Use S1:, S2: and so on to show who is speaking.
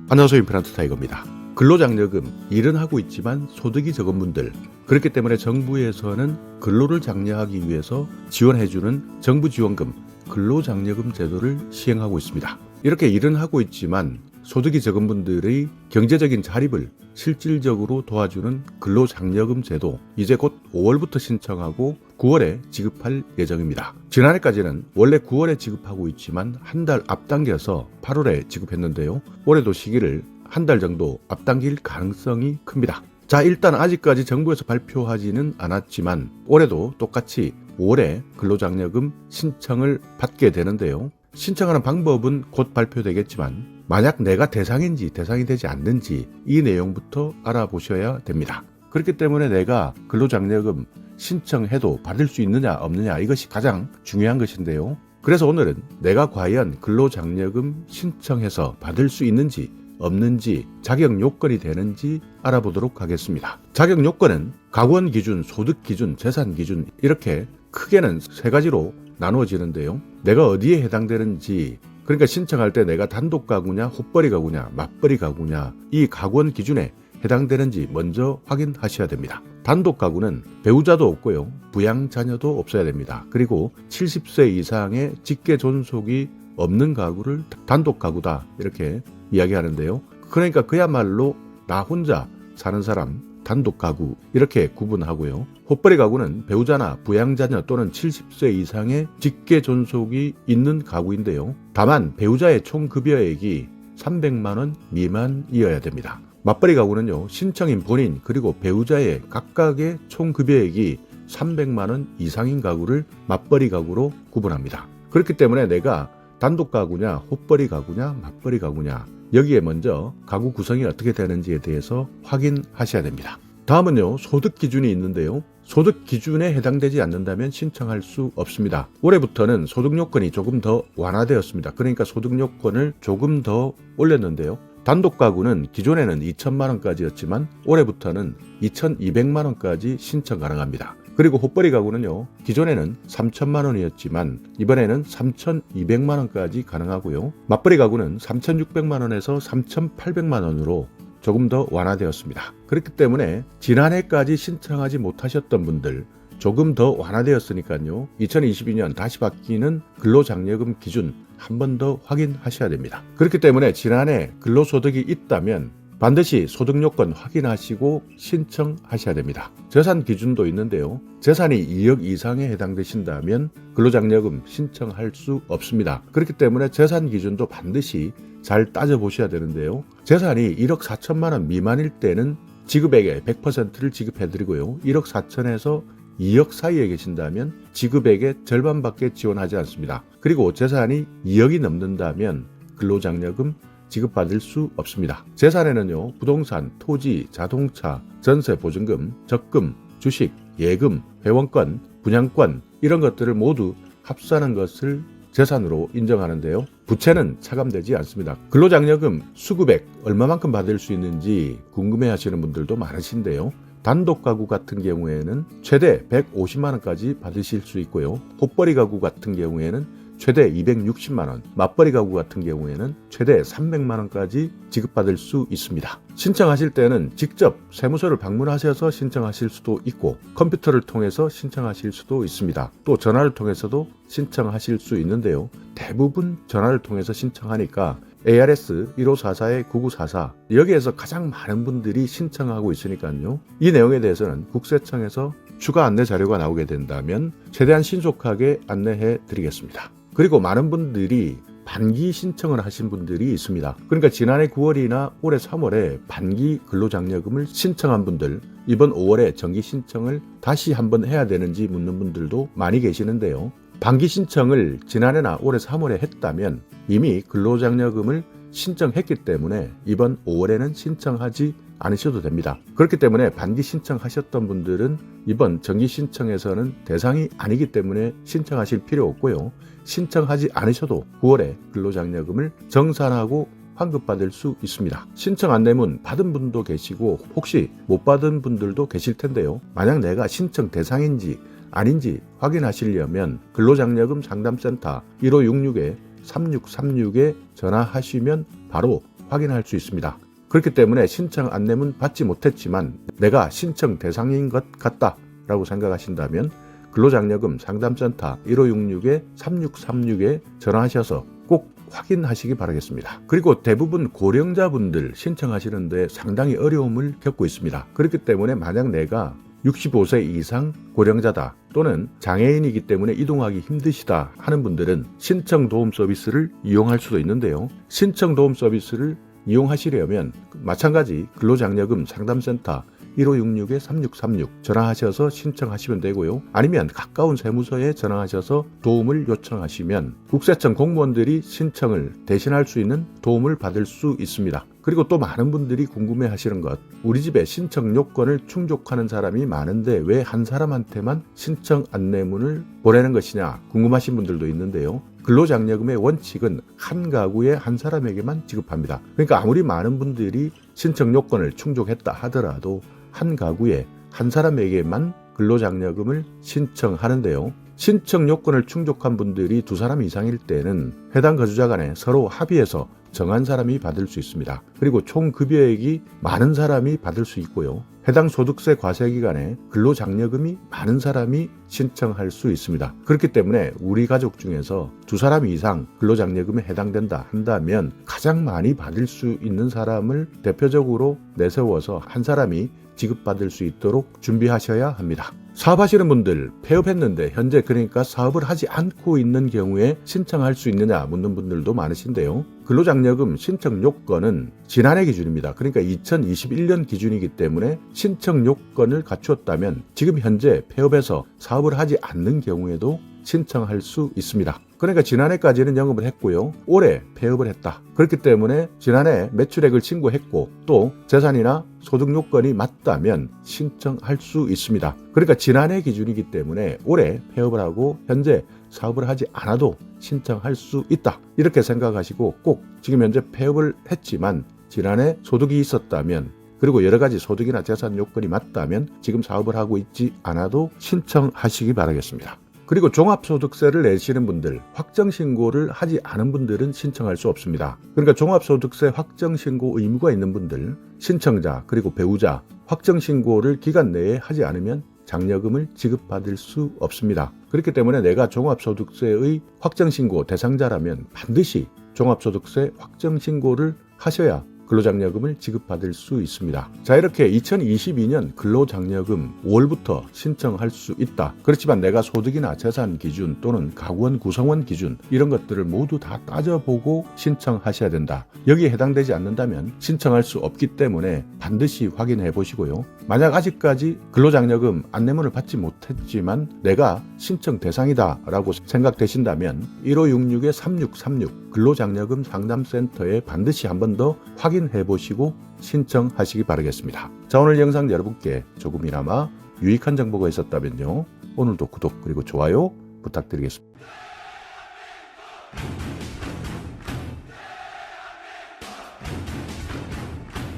S1: 안녕하세요. 임플란트 타이거입니다. 근로장려금 일은 하고 있지만 소득이 적은 분들, 그렇기 때문에 정부에서는 근로를 장려하기 위해서 지원해주는 정부지원금 근로장려금 제도를 시행하고 있습니다. 이렇게 일은 하고 있지만 소득이 적은 분들의 경제적인 자립을 실질적으로 도와주는 근로장려금 제도, 이제 곧 5월부터 신청하고 9월에 지급할 예정입니다. 지난해까지는 원래 9월에 지급하고 있지만 한 달 앞당겨서 8월에 지급했는데요. 올해도 시기를 한 달 정도 앞당길 가능성이 큽니다. 자, 일단 아직까지 정부에서 발표하지는 않았지만 올해도 똑같이 5월에 근로장려금 신청을 받게 되는데요. 신청하는 방법은 곧 발표되겠지만 만약 내가 대상인지 대상이 되지 않는지 이 내용부터 알아보셔야 됩니다. 그렇기 때문에 내가 근로장려금 신청해도 받을 수 있느냐 없느냐, 이것이 가장 중요한 것인데요. 그래서 오늘은 내가 과연 근로장려금 신청해서 받을 수 있는지 없는지, 자격 요건이 되는지 알아보도록 하겠습니다. 자격 요건은 가구원 기준, 소득 기준, 재산 기준, 이렇게 크게는 세 가지로 나누어지는데요. 내가 어디에 해당되는지, 그러니까 신청할 때 내가 단독 가구냐, 헛벌이 가구냐, 맞벌이 가구냐, 이 가구원 기준에 해당되는지 먼저 확인하셔야 됩니다. 단독 가구는 배우자도 없고요, 부양 자녀도 없어야 됩니다. 그리고 70세 이상의 직계 존속이 없는 가구를 단독 가구다, 이렇게 이야기하는데요. 그러니까 그야말로 나 혼자 사는 사람, 단독 가구, 이렇게 구분하고요. 헛벌이 가구는 배우자나 부양자녀 또는 70세 이상의 직계 존속이 있는 가구인데요. 다만 배우자의 총 급여액이 300만 원 미만이어야 됩니다. 맞벌이 가구는요, 신청인 본인 그리고 배우자의 각각의 총 급여액이 300만 원 이상인 가구를 맞벌이 가구로 구분합니다. 그렇기 때문에 내가 단독 가구냐, 헛벌이 가구냐, 맞벌이 가구냐, 여기에 먼저 가구 구성이 어떻게 되는지에 대해서 확인하셔야 됩니다. 다음은요, 소득 기준이 있는데요. 소득 기준에 해당되지 않는다면 신청할 수 없습니다. 올해부터는 소득 요건이 조금 더 완화되었습니다. 그러니까 소득 요건을 조금 더 올렸는데요. 단독 가구는 기존에는 2천만 원까지였지만 올해부터는 2,200만 원까지 신청 가능합니다. 그리고 헛벌이 가구는요, 기존에는 3천만 원이었지만 이번에는 3,200만 원까지 가능하고요. 맞벌이 가구는 3,600만 원에서 3,800만 원으로 조금 더 완화되었습니다. 그렇기 때문에 지난해까지 신청하지 못하셨던 분들, 조금 더 완화되었으니까요, 2022년 다시 바뀌는 근로장려금 기준 한 번 더 확인하셔야 됩니다. 그렇기 때문에 지난해 근로소득이 있다면 반드시 소득 요건 확인하시고 신청하셔야 됩니다. 재산 기준도 있는데요. 재산이 2억 이상에 해당되신다면 근로장려금 신청할 수 없습니다. 그렇기 때문에 재산 기준도 반드시 잘 따져보셔야 되는데요. 재산이 1억 4천만 원 미만일 때는 지급액의 100%를 지급해드리고요. 1억 4천에서 2억 사이에 계신다면 지급액의 절반밖에 지원하지 않습니다. 그리고 재산이 2억이 넘는다면 근로장려금 지급받을 수 없습니다. 재산에는요, 부동산, 토지, 자동차, 전세 보증금, 적금, 주식, 예금, 회원권, 분양권, 이런 것들을 모두 합산한 것을 재산으로 인정하는데요. 부채는 차감되지 않습니다. 근로장려금 수급액 얼마만큼 받을 수 있는지 궁금해 하시는 분들도 많으신데요. 단독 가구 같은 경우에는 최대 150만 원까지 받으실 수 있고요. 헛벌이 가구 같은 경우에는 최대 260만 원, 맞벌이 가구 같은 경우에는 최대 300만 원까지 지급받을 수 있습니다. 신청하실 때는 직접 세무서를 방문하셔서 신청하실 수도 있고 컴퓨터를 통해서 신청하실 수도 있습니다. 또 전화를 통해서도 신청하실 수 있는데요. 대부분 전화를 통해서 신청하니까 ARS 1544-9944 여기에서 가장 많은 분들이 신청하고 있으니까요. 이 내용에 대해서는 국세청에서 추가 안내 자료가 나오게 된다면 최대한 신속하게 안내해 드리겠습니다. 그리고 많은 분들이 반기 신청을 하신 분들이 있습니다. 그러니까 지난해 9월이나 올해 3월에 반기 근로장려금을 신청한 분들, 이번 5월에 정기 신청을 다시 한번 해야 되는지 묻는 분들도 많이 계시는데요. 반기 신청을 지난해나 올해 3월에 했다면 이미 근로장려금을 신청했기 때문에 이번 5월에는 신청하지 않으셔도 됩니다. 그렇기 때문에 반기 신청하셨던 분들은 이번 정기 신청에서는 대상이 아니기 때문에 신청하실 필요 없고요. 신청하지 않으셔도 9월에 근로장려금을 정산하고 환급받을 수 있습니다. 신청 안내문 받은 분도 계시고 혹시 못 받은 분들도 계실 텐데요. 만약 내가 신청 대상인지 아닌지 확인하시려면 근로장려금 상담센터 1566-3636에 전화하시면 바로 확인할 수 있습니다. 그렇기 때문에 신청 안내문 받지 못했지만 내가 신청 대상인 것 같다 라고 생각하신다면 근로장려금 상담센터 1566-3636에 전화하셔서 꼭 확인하시기 바라겠습니다. 그리고 대부분 고령자분들 신청하시는데 상당히 어려움을 겪고 있습니다. 그렇기 때문에 만약 내가 65세 이상 고령자다 또는 장애인이기 때문에 이동하기 힘드시다 하는 분들은 신청 도움 서비스를 이용할 수도 있는데요. 신청 도움 서비스를 이용하시려면 마찬가지 근로장려금 상담센터 1566-3636 전화하셔서 신청하시면 되고요. 아니면 가까운 세무서에 전화하셔서 도움을 요청하시면 국세청 공무원들이 신청을 대신할 수 있는 도움을 받을 수 있습니다. 그리고 또 많은 분들이 궁금해하시는 것, 우리 집에 신청 요건을 충족하는 사람이 많은데 왜 한 사람한테만 신청 안내문을 보내는 것이냐 궁금하신 분들도 있는데요. 근로장려금의 원칙은 한 가구에 한 사람에게만 지급합니다. 그러니까 아무리 많은 분들이 신청 요건을 충족했다 하더라도 한 가구에 한 사람에게만 근로장려금을 신청하는데요. 신청 요건을 충족한 분들이 2사람 이상일 때는 해당 거주자 간에 서로 합의해서 정한 사람이 받을 수 있습니다. 그리고 총 급여액이 많은 사람이 받을 수 있고요. 해당 소득세 과세 기간에 근로장려금이 많은 사람이 신청할 수 있습니다. 그렇기 때문에 우리 가족 중에서 2사람 이상 근로장려금에 해당된다 한다면 가장 많이 받을 수 있는 사람을 대표적으로 내세워서 한 사람이 지급받을 수 있도록 준비하셔야 합니다. 사업하시는 분들, 폐업했는데 현재 그러니까 사업을 하지 않고 있는 경우에 신청할 수 있느냐 묻는 분들도 많으신데요. 근로장려금 신청 요건은 지난해 기준입니다. 그러니까 2021년 기준이기 때문에 신청 요건을 갖추었다면 지금 현재 폐업해서 사업을 하지 않는 경우에도 신청할 수 있습니다. 그러니까 지난해까지는 영업을 했고요. 올해 폐업을 했다. 그렇기 때문에 지난해 매출액을 신고했고 또 재산이나 소득 요건이 맞다면 신청할 수 있습니다. 그러니까 지난해 기준이기 때문에 올해 폐업을 하고 현재 사업을 하지 않아도 신청할 수 있다. 이렇게 생각하시고 꼭 지금 현재 폐업을 했지만 지난해 소득이 있었다면 그리고 여러 가지 소득이나 재산 요건이 맞다면 지금 사업을 하고 있지 않아도 신청하시기 바라겠습니다. 그리고 종합소득세를 내시는 분들, 확정신고를 하지 않은 분들은 신청할 수 없습니다. 그러니까 종합소득세 확정신고 의무가 있는 분들, 신청자 그리고 배우자, 확정신고를 기간 내에 하지 않으면 장려금을 지급받을 수 없습니다. 그렇기 때문에 내가 종합소득세의 확정신고 대상자라면 반드시 종합소득세 확정신고를 하셔야 근로장려금을 지급받을 수 있습니다. 자, 이렇게 2022년 근로장려금 5월부터 신청할 수 있다. 그렇지만 내가 소득이나 재산 기준 또는 가구원 구성원 기준 이런 것들을 모두 다 따져보고 신청하셔야 된다. 여기에 해당되지 않는다면 신청할 수 없기 때문에 반드시 확인해 보시고요. 만약 아직까지 근로장려금 안내문을 받지 못했지만 내가 신청 대상이다 라고 생각되신다면 1566-3636 근로장려금 상담센터에 반드시 한 번 더 확인해 보시고 신청하시기 바라겠습니다. 자, 오늘 영상 여러분께 조금이나마 유익한 정보가 있었다면요. 오늘도 구독 그리고 좋아요 부탁드리겠습니다.